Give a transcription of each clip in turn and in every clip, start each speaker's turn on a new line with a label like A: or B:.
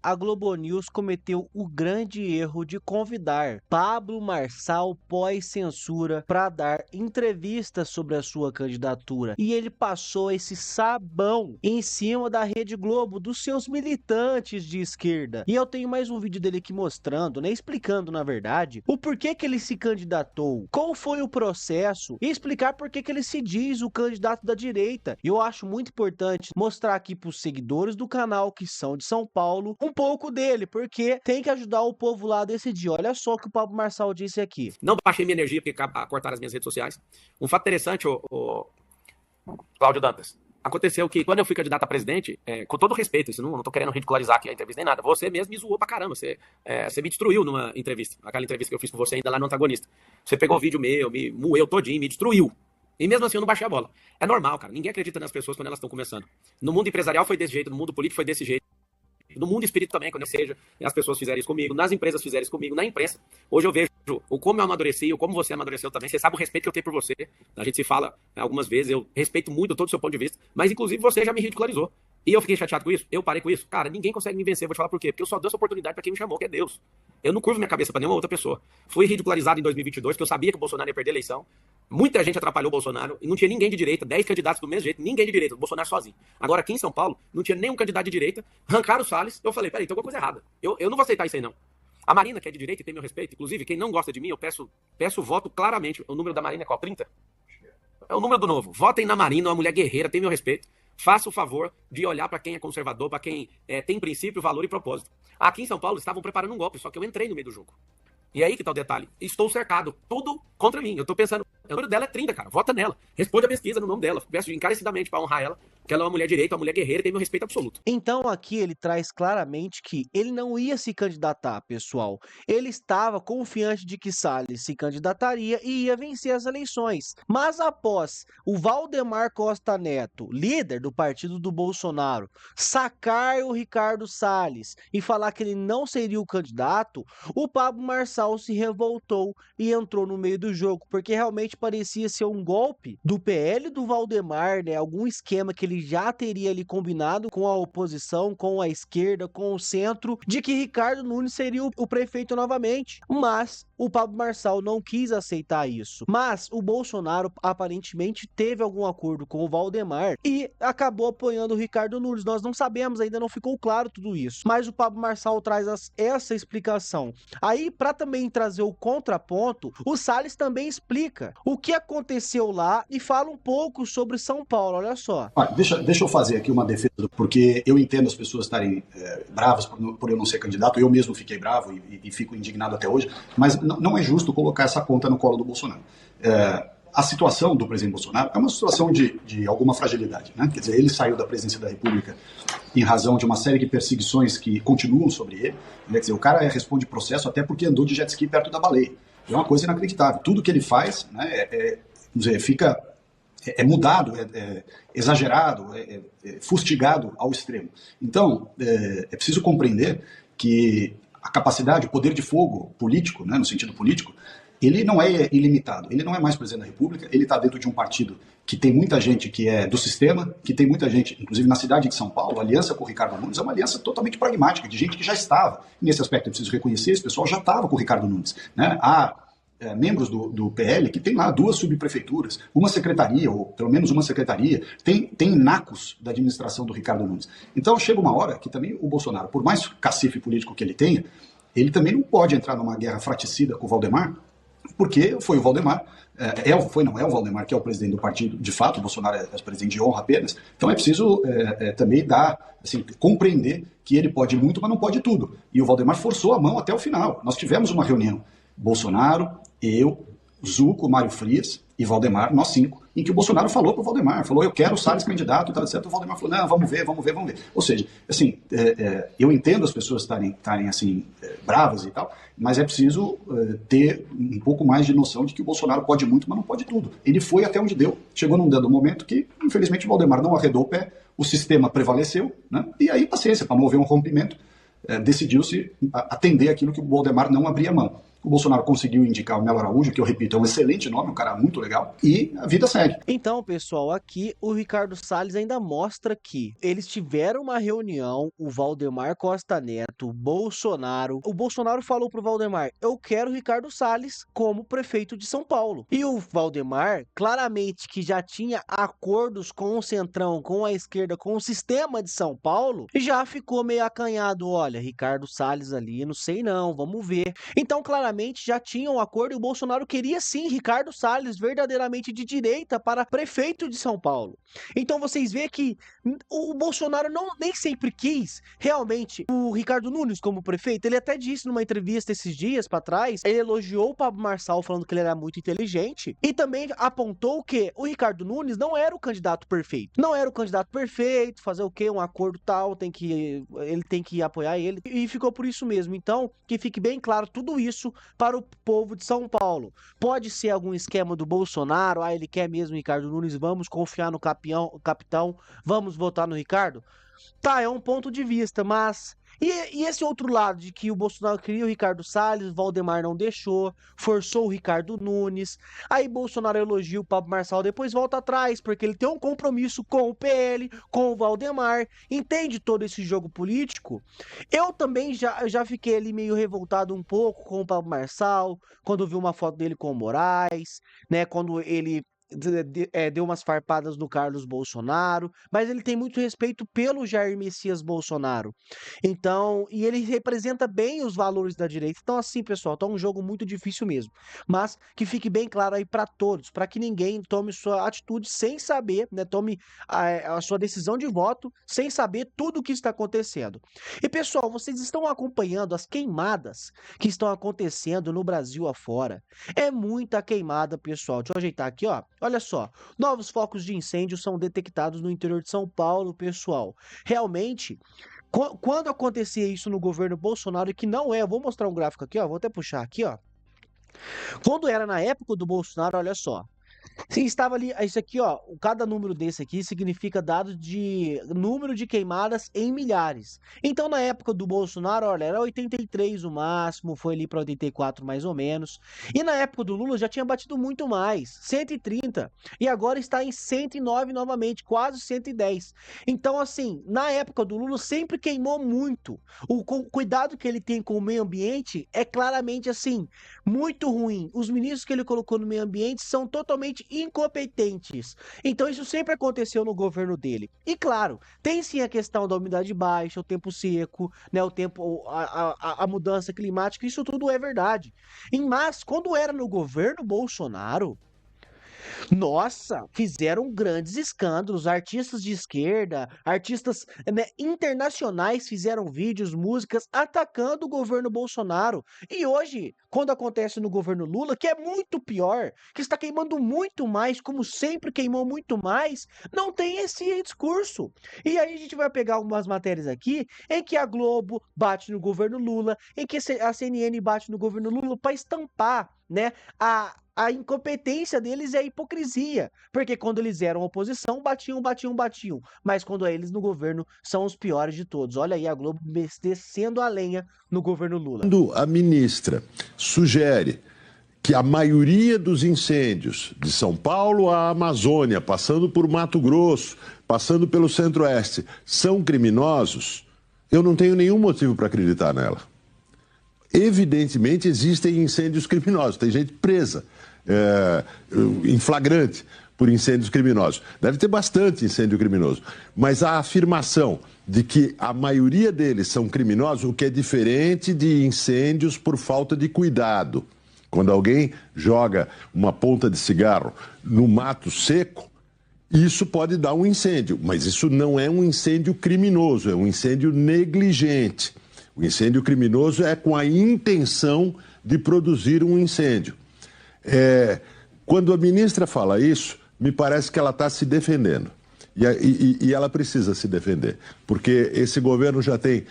A: A Globo News cometeu o grande erro de convidar Pablo Marçal pós-censura para dar entrevistas sobre a sua candidatura. E ele passou esse sabão em cima da Rede Globo, dos seus militantes de esquerda. E eu tenho mais um vídeo dele aqui mostrando, né, explicando na verdade, o porquê que ele se candidatou, qual foi o processo e explicar por que ele se diz o candidato da direita. E eu acho muito importante mostrar aqui para os seguidores do canal que são de São Paulo um pouco dele, porque tem que ajudar o povo lá a decidir. Olha só o que o Pablo Marçal disse aqui.
B: Não baixei minha energia porque cortaram as minhas redes sociais. Um fato interessante, o Cláudio Dantas. Aconteceu que quando eu fui candidato a presidente, com todo respeito, isso não tô querendo ridicularizar aqui a entrevista nem nada, você mesmo me zoou pra caramba, você me destruiu numa entrevista, aquela entrevista que eu fiz com você ainda lá no Antagonista. Você pegou o vídeo meu, me moeu todinho, me destruiu. E mesmo assim eu não baixei a bola. É normal, cara, ninguém acredita nas pessoas quando elas estão começando. No mundo empresarial foi desse jeito, no mundo político foi desse jeito. No mundo espírita também, quando eu seja, as pessoas fizerem isso comigo, nas empresas fizerem isso comigo, na imprensa. Hoje eu vejo o como eu amadureci, o como você amadureceu também. Você sabe o respeito que eu tenho por você. A gente se fala algumas vezes, eu respeito muito todo o seu ponto de vista, mas inclusive você já me ridicularizou. E eu fiquei chateado com isso, eu parei com isso. Cara, ninguém consegue me vencer, vou te falar por quê. Porque eu só dou essa oportunidade pra quem me chamou, que é Deus. Eu não curvo minha cabeça pra nenhuma outra pessoa. Fui ridicularizado em 2022, porque eu sabia que o Bolsonaro ia perder a eleição. Muita gente atrapalhou o Bolsonaro e não tinha ninguém de direita, 10 candidatos do mesmo jeito, ninguém de direita, o Bolsonaro sozinho. Agora aqui em São Paulo, não tinha nenhum candidato de direita, arrancaram o Salles, eu falei, peraí, tem alguma coisa errada. Eu não vou aceitar isso aí não. A Marina, que é de direita e tem meu respeito, inclusive, quem não gosta de mim, eu peço voto claramente. O número da Marina é qual? 30? É o número do novo. Votem na Marina, uma mulher guerreira, tem meu respeito. Faça o favor de olhar para quem é conservador, para quem tem princípio, valor e propósito. Aqui em São Paulo estavam preparando um golpe, só que eu entrei no meio do jogo. E aí que tá o detalhe. Estou cercado. Tudo contra mim. Eu tô pensando, o número dela é 30, cara. Vota nela. Responde a pesquisa no nome dela. Peço encarecidamente pra honrar ela, que ela é uma mulher direita, uma mulher guerreira e tem meu respeito absoluto.
A: Então aqui ele traz claramente que ele não ia se candidatar, pessoal. Ele estava confiante de que Salles se candidataria e ia vencer as eleições. Mas após o Valdemar Costa Neto, líder do partido do Bolsonaro, sacar o Ricardo Salles e falar que ele não seria o candidato, o Pablo Marçal se revoltou e entrou no meio do jogo, porque realmente parecia ser um golpe do PL do Valdemar, né? Algum esquema que ele já teria ali combinado com a oposição, com a esquerda, com o centro, de que Ricardo Nunes seria o prefeito novamente. Mas o Pablo Marçal não quis aceitar isso. Mas o Bolsonaro aparentemente teve algum acordo com o Valdemar e acabou apoiando o Ricardo Nunes. Nós não sabemos, ainda não ficou claro tudo isso. Mas o Pablo Marçal traz essa explicação. Aí, para também trazer o contraponto, o Salles também explica o que aconteceu lá e fala um pouco sobre São Paulo. Olha só.
C: Olha, deixa eu fazer aqui uma defesa, porque eu entendo as pessoas estarem bravas por eu não ser candidato, eu mesmo fiquei bravo e fico indignado até hoje, mas não é justo colocar essa conta no colo do Bolsonaro. A situação do presidente Bolsonaro é uma situação de alguma fragilidade, né? Quer dizer, ele saiu da presidência da República em razão de uma série de perseguições que continuam sobre ele. Quer dizer, o cara responde processo até porque andou de jet ski perto da baleia. É uma coisa inacreditável. Tudo que ele faz, né, fica mudado, exagerado, fustigado ao extremo. Então, é preciso compreender que a capacidade, o poder de fogo político, né, no sentido político, ele não é ilimitado. Ele não é mais presidente da República, ele está dentro de um partido que tem muita gente que é do sistema, que tem muita gente, inclusive na cidade de São Paulo, a aliança com o Ricardo Nunes é uma aliança totalmente pragmática, de gente que já estava. Nesse aspecto, eu preciso reconhecer, esse pessoal já estava com o Ricardo Nunes, né? Há membros do PL que tem lá 2 subprefeituras, uma secretaria, ou pelo menos uma secretaria, tem nacos da administração do Ricardo Nunes. Então chega uma hora que também o Bolsonaro, por mais cacife político que ele tenha, ele também não pode entrar numa guerra fraticida com o Valdemar, porque foi o Valdemar, não é o Valdemar que é o presidente do partido, de fato, o Bolsonaro é presidente de honra apenas, então é preciso também compreender que ele pode muito, mas não pode tudo. E o Valdemar forçou a mão até o final. Nós tivemos uma reunião, Bolsonaro, eu, Zuco, Mário Frias e Valdemar, nós 5, em que o Bolsonaro falou para o Valdemar, falou, eu quero o Salles candidato, tá certo? O Valdemar falou, não, vamos ver. Ou seja, assim, eu entendo as pessoas estarem assim, bravas e tal, mas é preciso ter um pouco mais de noção de que o Bolsonaro pode muito, mas não pode tudo. Ele foi até onde deu, chegou num dado momento que, infelizmente, o Valdemar não arredou o pé, o sistema prevaleceu, né? E aí, paciência, para mover um rompimento, decidiu-se atender aquilo que o Valdemar não abria mão. o Bolsonaro conseguiu indicar o Melo Araújo, que eu repito, é um excelente nome, um cara muito legal, e a vida segue.
A: Então, pessoal, aqui o Ricardo Salles ainda mostra que eles tiveram uma reunião, o Valdemar Costa Neto, o Bolsonaro falou pro Valdemar, eu quero o Ricardo Salles como prefeito de São Paulo. E o Valdemar, claramente que já tinha acordos com o Centrão, com a esquerda, com o sistema de São Paulo, já ficou meio acanhado, olha, Ricardo Salles ali, não sei não, vamos ver. Então, claramente, já tinha um acordo e o Bolsonaro queria sim Ricardo Salles, verdadeiramente de direita, para prefeito de São Paulo. Então, vocês veem que o Bolsonaro nem sempre quis realmente o Ricardo Nunes como prefeito. Ele até disse numa entrevista esses dias para trás, ele elogiou o Pablo Marçal falando que ele era muito inteligente e também apontou que o Ricardo Nunes não era o candidato perfeito. Não era o candidato perfeito, fazer o quê? Um acordo tal, ele tem que apoiar ele. E ficou por isso mesmo. Então, que fique bem claro tudo isso para o povo de São Paulo. Pode ser algum esquema do Bolsonaro, ele quer mesmo Ricardo Nunes, vamos confiar no capitão, vamos votar no Ricardo? Tá, é um ponto de vista, mas... E esse outro lado de que o Bolsonaro queria o Ricardo Salles, o Valdemar não deixou, forçou o Ricardo Nunes, aí Bolsonaro elogia o Pablo Marçal, depois volta atrás, porque ele tem um compromisso com o PL, com o Valdemar, entende todo esse jogo político? Eu também já fiquei ali meio revoltado um pouco com o Pablo Marçal, quando vi uma foto dele com o Moraes, né, quando ele deu umas farpadas no Carlos Bolsonaro, mas ele tem muito respeito pelo Jair Messias Bolsonaro. Então, e ele representa bem os valores da direita. Então, assim, pessoal, tá um jogo muito difícil mesmo. Mas que fique bem claro aí para todos, para que ninguém tome sua atitude sem saber, né? Tome a sua decisão de voto sem saber tudo o que está acontecendo. E, pessoal, vocês estão acompanhando as queimadas que estão acontecendo no Brasil afora. É muita queimada, pessoal. Deixa eu ajeitar aqui, ó. Olha só, novos focos de incêndio são detectados no interior de São Paulo, pessoal. Realmente, quando acontecia isso no governo Bolsonaro, e que não é, eu vou mostrar um gráfico aqui, ó, vou até puxar aqui, ó. Quando era na época do Bolsonaro, olha só. Sim, estava ali, isso aqui, ó, cada número desse aqui significa dado de número de queimadas em milhares. Então, na época do Bolsonaro, olha, era 83 o máximo, foi ali para 84 mais ou menos. E na época do Lula já tinha batido muito mais, 130. E agora está em 109 novamente, quase 110. Então, assim, na época do Lula sempre queimou muito. O cuidado que ele tem com o meio ambiente é claramente, assim, muito ruim. Os ministros que ele colocou no meio ambiente são totalmente incompetentes. Então isso sempre aconteceu no governo dele. E claro, tem sim a questão da umidade baixa, o tempo seco, né, o tempo, a mudança climática, isso tudo é verdade. Mas quando era no governo Bolsonaro, nossa, fizeram grandes escândalos. Artistas de esquerda, artistas, né, internacionais fizeram vídeos, músicas atacando o governo Bolsonaro. E hoje, quando acontece no governo Lula, que é muito pior, que está queimando muito mais, como sempre queimou muito mais, não tem esse discurso. E aí a gente vai pegar algumas matérias aqui em que a Globo bate no governo Lula, em que a CNN bate no governo Lula para estampar, né, a incompetência deles e a hipocrisia. Porque quando eles eram oposição, batiam. Mas quando é eles no governo, são os piores de todos. Olha aí a Globo descendo a lenha no governo Lula.
D: Quando a ministra sugere que a maioria dos incêndios de São Paulo à Amazônia, passando por Mato Grosso, passando pelo Centro-Oeste, são criminosos, eu não tenho nenhum motivo para acreditar nela. Evidentemente existem incêndios criminosos, tem gente presa em flagrante por incêndios criminosos. Deve ter bastante incêndio criminoso, mas a afirmação de que a maioria deles são criminosos, o que é diferente de incêndios por falta de cuidado. Quando alguém joga uma ponta de cigarro no mato seco, isso pode dar um incêndio, mas isso não é um incêndio criminoso, é um incêndio negligente. O incêndio criminoso é com a intenção de produzir um incêndio. Quando a ministra fala isso, me parece que ela está se defendendo. E ela precisa se defender, porque esse governo já tem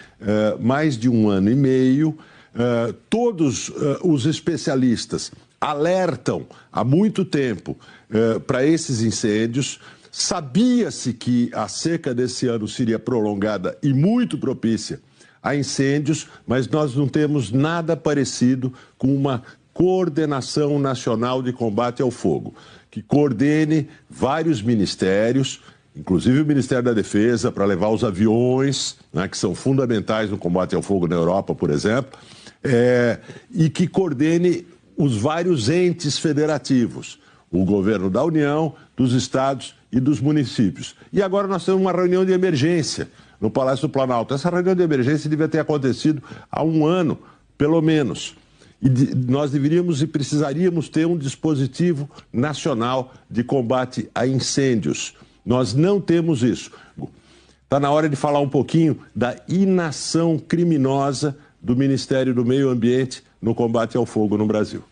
D: mais de 1 ano e meio. Todos os especialistas alertam há muito tempo para esses incêndios. Sabia-se que a seca desse ano seria prolongada e muito propícia a incêndios, mas nós não temos nada parecido com uma coordenação nacional de combate ao fogo, que coordene vários ministérios, inclusive o Ministério da Defesa, para levar os aviões, né, que são fundamentais no combate ao fogo na Europa, por exemplo, e que coordene os vários entes federativos, o governo da União, dos estados e dos municípios. E agora nós temos uma reunião de emergência no Palácio do Planalto. Essa reunião de emergência devia ter acontecido há um ano, pelo menos. E nós deveríamos e precisaríamos ter um dispositivo nacional de combate a incêndios. Nós não temos isso. Está na hora de falar um pouquinho da inação criminosa do Ministério do Meio Ambiente no combate ao fogo no Brasil.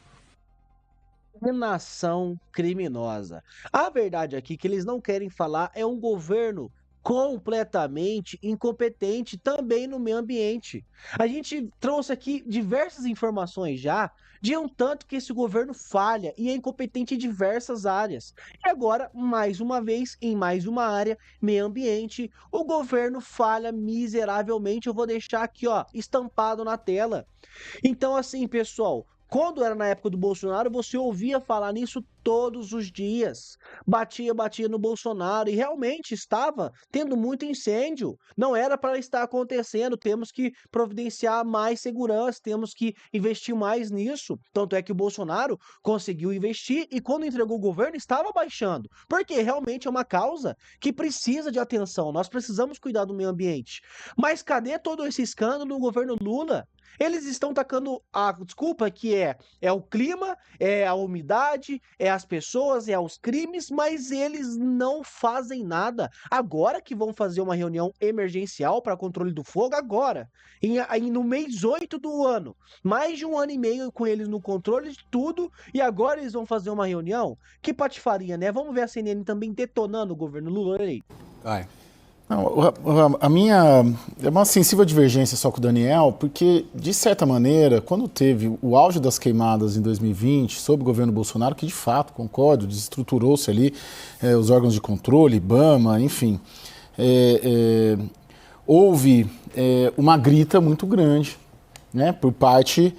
A: Inação criminosa. A verdade aqui que eles não querem falar é um governo completamente incompetente também no meio ambiente. A gente trouxe aqui diversas informações já de um tanto que esse governo falha e é incompetente em diversas áreas. E agora, mais uma vez, em mais uma área, meio ambiente, o governo falha miseravelmente. Eu vou deixar aqui, ó, estampado na tela. Então, assim, pessoal, quando era na época do Bolsonaro, você ouvia falar nisso todos os dias. Batia no Bolsonaro e realmente estava tendo muito incêndio. Não era para estar acontecendo. Temos que providenciar mais segurança, temos que investir mais nisso. Tanto é que o Bolsonaro conseguiu investir e quando entregou o governo estava baixando. Porque realmente é uma causa que precisa de atenção. Nós precisamos cuidar do meio ambiente. Mas cadê todo esse escândalo no governo Lula? Eles estão tacando a desculpa que é o clima, é a umidade, é as pessoas, é os crimes, mas eles não fazem nada. Agora que vão fazer uma reunião emergencial para controle do fogo, agora, no mês 8 do ano, mais de um ano e meio com eles no controle de tudo, e agora eles vão fazer uma reunião? Que patifaria, né? Vamos ver a CNN também detonando o governo Lula aí.
E: Vai. Não, a minha é uma sensível divergência só com o Daniel, porque, de certa maneira, quando teve o auge das queimadas em 2020, sob o governo Bolsonaro, que de fato, concordo, desestruturou-se ali os órgãos de controle, IBAMA, enfim, houve uma grita muito grande, né, por parte,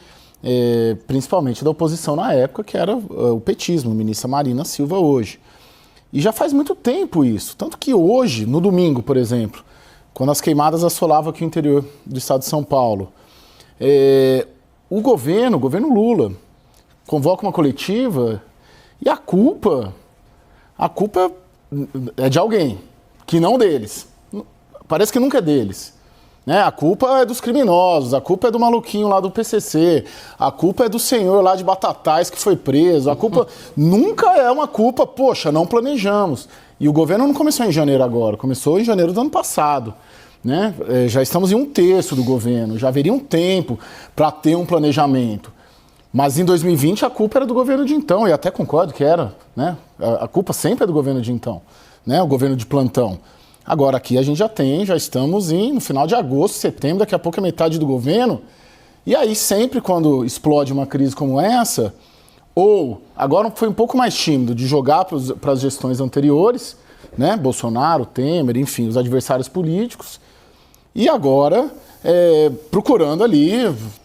E: principalmente da oposição na época, que era o petismo, a ministra Marina Silva hoje. E já faz muito tempo isso. Tanto que hoje, no domingo, por exemplo, quando as queimadas assolavam aqui o interior do estado de São Paulo, o governo Lula, convoca uma coletiva e a culpa é de alguém, que não deles. Parece que nunca é deles. Né? A culpa é dos criminosos, a culpa é do maluquinho lá do PCC, a culpa é do senhor lá de Batatais que foi preso, a culpa nunca é uma culpa, poxa, não planejamos. E o governo não começou em janeiro agora, começou em janeiro do ano passado. Né? Já estamos em um terço do governo, já haveria um tempo para ter um planejamento. Mas em 2020 a culpa era do governo de então, e até concordo que era, né? A culpa sempre é do governo de então, né? O governo de plantão. Agora aqui a gente já estamos no final de agosto, setembro, daqui a pouco é metade do governo. E aí sempre quando explode uma crise como essa, ou agora foi um pouco mais tímido de jogar para as gestões anteriores, né? Bolsonaro, Temer, enfim, os adversários políticos. E agora procurando ali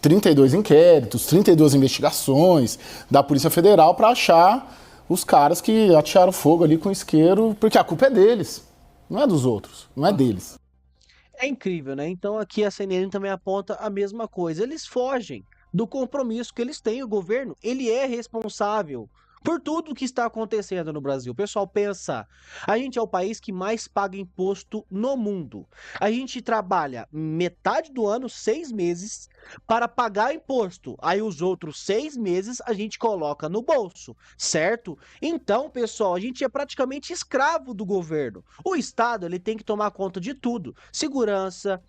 E: 32 inquéritos, 32 investigações da Polícia Federal para achar os caras que atearam fogo ali com isqueiro, porque a culpa é deles. Não é dos outros, não é deles.
A: É incrível, né? Então aqui a CNN também aponta a mesma coisa. Eles fogem do compromisso que eles têm. O governo, ele é responsável por tudo que está acontecendo no Brasil. Pessoal, pensa, a gente é o país que mais paga imposto no mundo. A gente trabalha metade do ano, 6 meses, para pagar imposto. Aí os outros 6 meses a gente coloca no bolso, certo? Então, pessoal, a gente é praticamente escravo do governo. O Estado, ele tem que tomar conta de tudo. Segurança,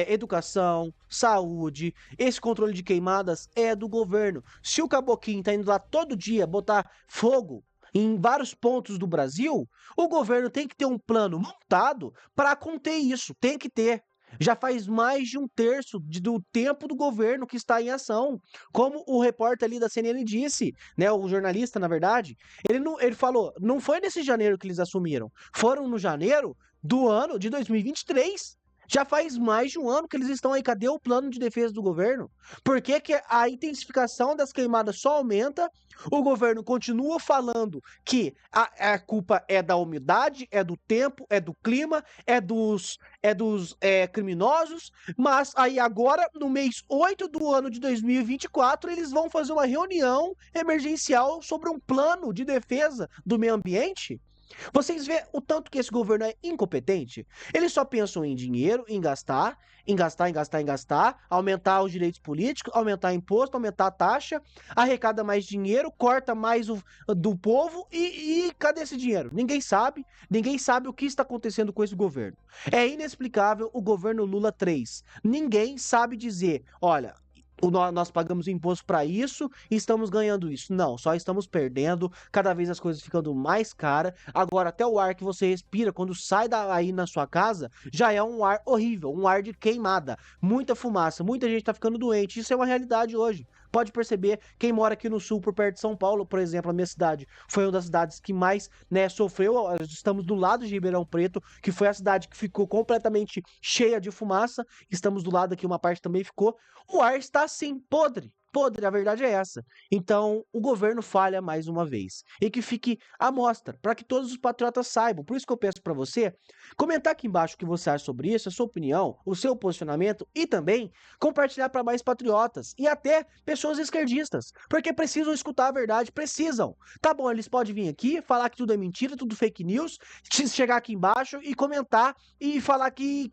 A: educação, saúde, esse controle de queimadas é do governo. Se o Caboquinho tá indo lá todo dia botar fogo em vários pontos do Brasil, o governo tem que ter um plano montado para conter isso, tem que ter. Já faz mais de um terço do tempo do governo que está em ação. Como o repórter ali da CNN disse, né, o jornalista, na verdade, ele falou, não foi nesse janeiro que eles assumiram, foram no janeiro do ano de 2023. Já faz mais de um ano que eles estão aí. Cadê o plano de defesa do governo? Por que que a intensificação das queimadas só aumenta? O governo continua falando que a culpa é da umidade, é do tempo, é do clima, é dos criminosos, mas aí agora, no mês 8 do ano de 2024, eles vão fazer uma reunião emergencial sobre um plano de defesa do meio ambiente? Vocês vê o tanto que esse governo é incompetente? Eles só pensam em dinheiro, em gastar, em gastar, em gastar, em gastar, aumentar os direitos políticos, aumentar imposto, aumentar a taxa, arrecada mais dinheiro, corta mais do povo e cadê esse dinheiro? Ninguém sabe o que está acontecendo com esse governo. É inexplicável o governo Lula 3. Ninguém sabe dizer, olha, nós pagamos imposto para isso e estamos ganhando isso. Não, só estamos perdendo, cada vez as coisas ficando mais caras. Agora, até o ar que você respira quando sai aí na sua casa já é um ar horrível, um ar de queimada, muita fumaça, muita gente tá ficando doente. Isso é uma realidade hoje. Pode perceber, quem mora aqui no sul, por perto de São Paulo, por exemplo, a minha cidade foi uma das cidades que mais, né, sofreu. Estamos do lado de Ribeirão Preto, que foi a cidade que ficou completamente cheia de fumaça. Estamos do lado aqui, uma parte também ficou. O ar está assim, podre. Podre, a verdade é essa. Então, o governo falha mais uma vez. E que fique à mostra, para que todos os patriotas saibam. Por isso que eu peço para você comentar aqui embaixo o que você acha sobre isso, a sua opinião, o seu posicionamento e também compartilhar para mais patriotas e até pessoas esquerdistas, porque precisam escutar a verdade, precisam. Tá bom, eles podem vir aqui, falar que tudo é mentira, tudo fake news, chegar aqui embaixo e comentar e falar que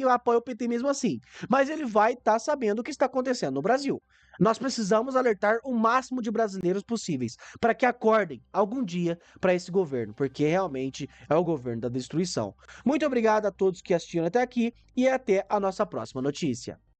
A: apoia o PT mesmo assim. Mas ele vai estar sabendo o que está acontecendo no Brasil. Nós precisamos alertar o máximo de brasileiros possíveis para que acordem algum dia para esse governo, porque realmente é o governo da destruição. Muito obrigado a todos que assistiram até aqui e até a nossa próxima notícia.